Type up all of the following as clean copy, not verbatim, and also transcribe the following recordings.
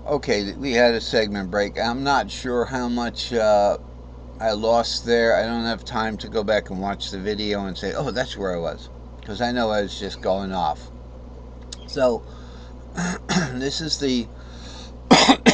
Okay, we had a segment break. I'm not sure how much I lost there. I don't have time to go back and watch the video and say, oh, that's where I was. Because I know I was just going off. So, this is the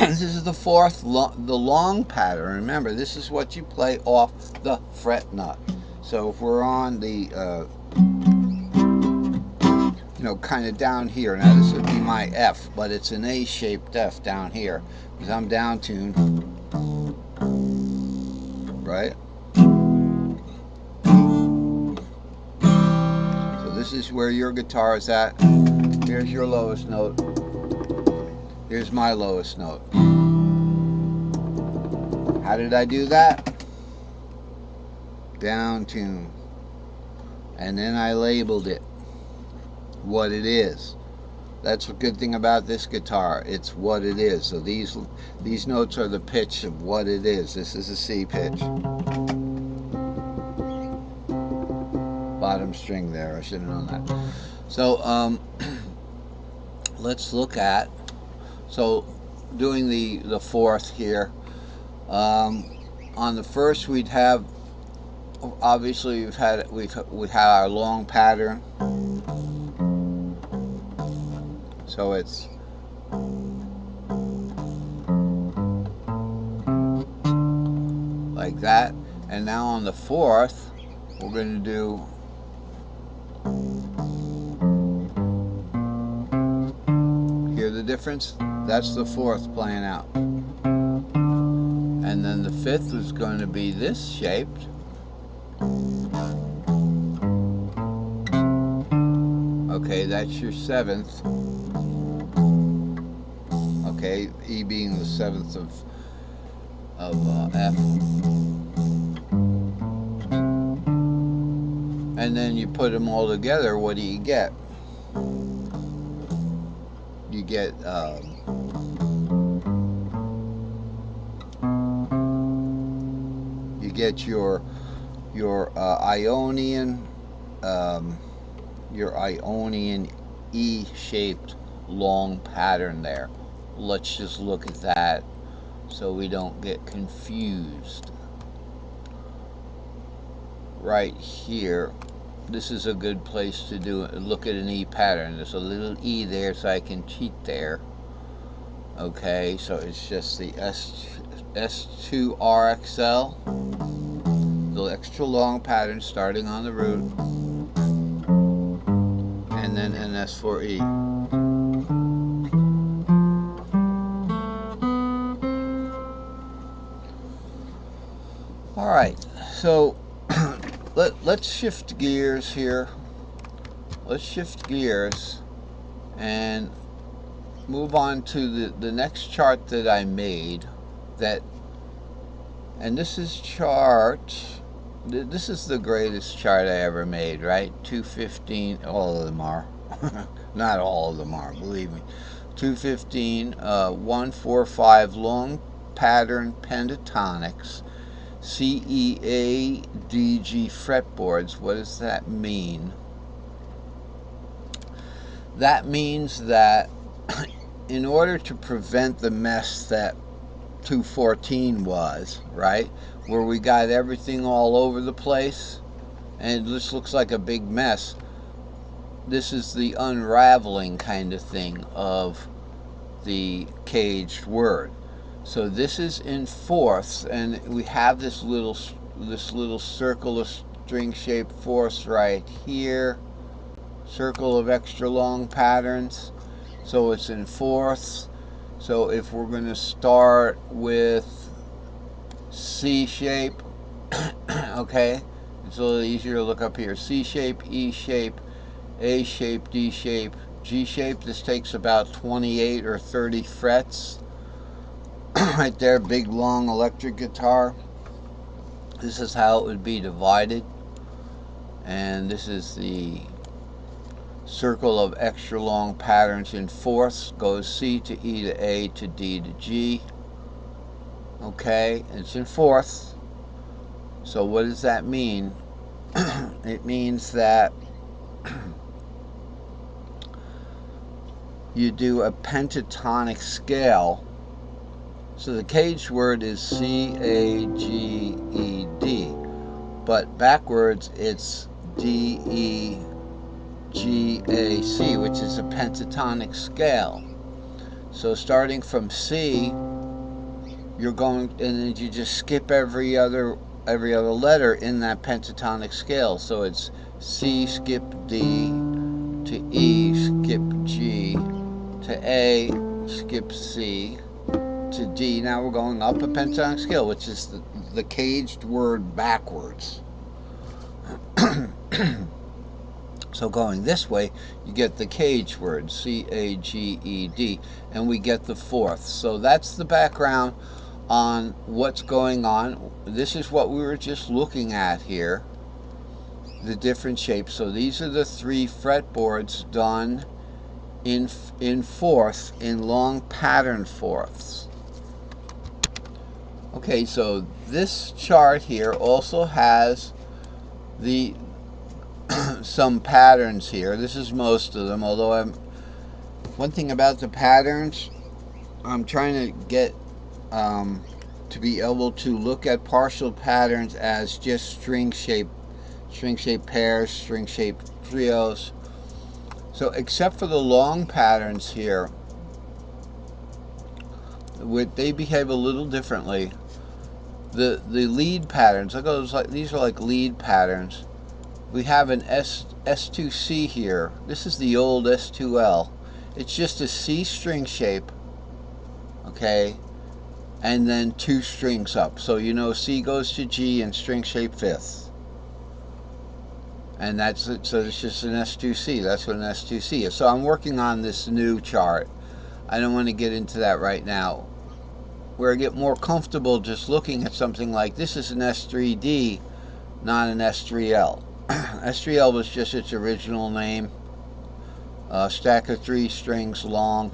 this is the fourth, the long pattern. Remember, this is what you play off the fret nut. So if we're on the, kind of down here, now this would be my F, but it's an A-shaped F down here because I'm down tuned, right? So this is where your guitar is at. Here's your lowest note. Here's my lowest note. How did I do that? Down tune. And then I labeled it what it is. That's a good thing about this guitar. It's what it is. So these notes are the pitch of what it is. This is a C pitch. Bottom string there. I should have known that. So let's look at, so doing the fourth here. On the first, we'd have, obviously we had our long pattern. So it's like that. And now on the fourth, we're going to do hear the difference? That's the fourth playing out. And then the fifth is going to be this shaped. Okay, that's your seventh. Okay, E being the seventh of F. And then you put them all together, what do you get? You get your Ionian E-shaped long pattern there. Let's just look at that so we don't get confused. Right here, this is a good place to do it. Look at an E pattern. There's a little E there, so I can cheat there. Okay, so it's just the S2RXL, the extra long pattern starting on the root, and then an S4E. All right, so let's shift gears here. Let's shift gears and move on to the next chart that I made. And this is this is the greatest chart I ever made, right? 215, all of them are. Not all of them are, believe me. 215, 145 long pattern pentatonics, C, E, A, D, G fretboards. What does that mean? That means that in order to prevent the mess that 214 was, right, where we got everything all over the place and this looks like a big mess, this is the unraveling kind of thing of the caged word. So this is in fourths, and we have this little circle of string shaped fourths right here, circle of extra long patterns. So it's in fourths. So if we're going to start with C shape, okay, it's a little easier to look up here. C shape, E shape, A shape, D shape, G shape. This takes about 28 or 30 frets. Right there, big long electric guitar. This is how it would be divided. And this is the circle of extra long patterns in fourths. Goes C to E to A to D to G. Okay, it's in fourths. So what does that mean? It means that you do a pentatonic scale So the caged word is C-A-G-E-D, but backwards it's D-E-G-A-C, which is a pentatonic scale. So starting from C, you're going, and then you just skip every other letter in that pentatonic scale. So it's C, skip D, to E, skip G, to A, skip C, to D. Now we're going up a pentatonic scale, which is the caged word backwards. So going this way, you get the caged word, C-A-G-E-D, and we get the fourth. So that's the background on what's going on. This is what we were just looking at here, the different shapes. So these are the 3 fretboards done in fourth, in long pattern fourths. Okay, so this chart here also has the some patterns here. This is most of them, although one thing about the patterns, I'm trying to get to be able to look at partial patterns as just string shaped pairs, string shaped trios. So except for the long patterns here, they behave a little differently. The lead patterns, look at those, these are like lead patterns. We have an S2C here. This is the old S2L. It's just a C string shape, okay, and then 2 strings up. So you know C goes to G and string shape 5th. And that's it. So it's just an S2C. That's what an S2C is. So I'm working on this new chart. I don't want to get into that right now. Where I get more comfortable just looking at something like this is an S3D, not an S3L. S3L was just its original name. Stack of 3 strings long.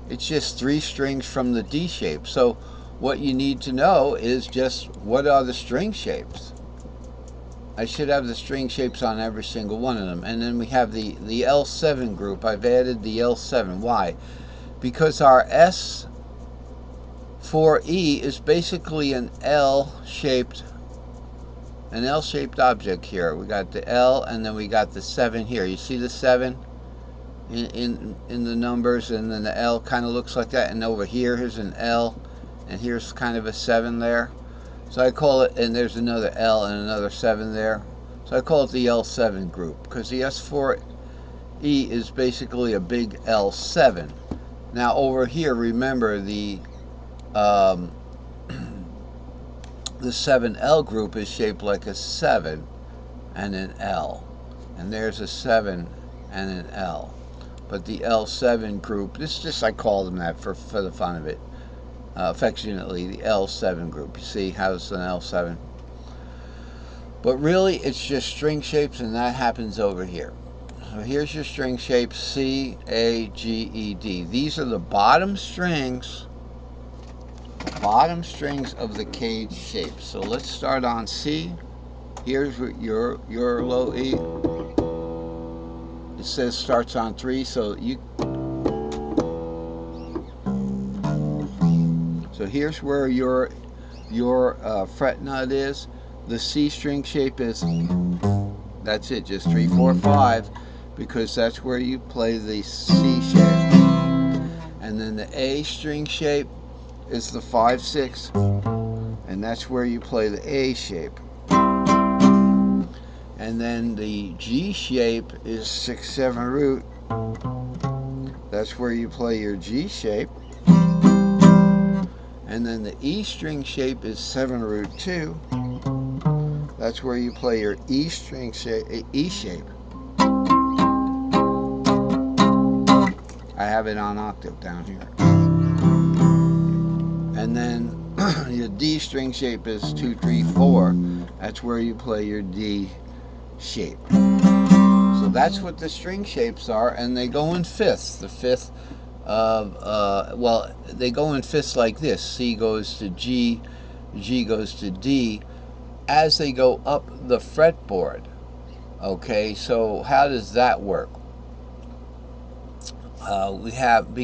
It's just 3 strings from the D shape. So what you need to know is just what are the string shapes. I should have the string shapes on every single one of them. And then we have the L7 group. I've added the L7. Why? Because our S4E is basically an L-shaped object here. We got the L and then we got the 7 here. You see the 7 in the numbers, and then the L kind of looks like that, and over here's an L, and here's kind of a 7 there. So I call it, and there's another L and another 7 there. So I call it the L7 group, because the S4E is basically a big L7. Now over here, remember the 7L group is shaped like a 7 and an L. And there's a 7 and an L. But the L7 group, this is just, I call them that for the fun of it. Affectionately, the L7 group. You see how it's an L7? But really, it's just string shapes, and that happens over here. So here's your string shapes, C, A, G, E, D. These are the bottom strings of the cage shape. So let's start on C. Here's your low E. It says starts on 3, so so here's where your fret nut is. The C string shape is, that's it, just 3, 4, 5, because that's where you play the C shape. And then the A string shape is the 5, 6, and that's where you play the A shape. And then the G shape is 6, 7 root. That's where you play your G shape. And then the E string shape is 7 root 2. That's where you play your E string shape, E shape. I have it on octave down here. And then your D string shape is 2, 3, 4. That's where you play your D shape. So that's what the string shapes are, and they go in fifths. The fifth of, well, they go in fifths like this. C goes to G, G goes to D, as they go up the fretboard. Okay, so how does that work? We have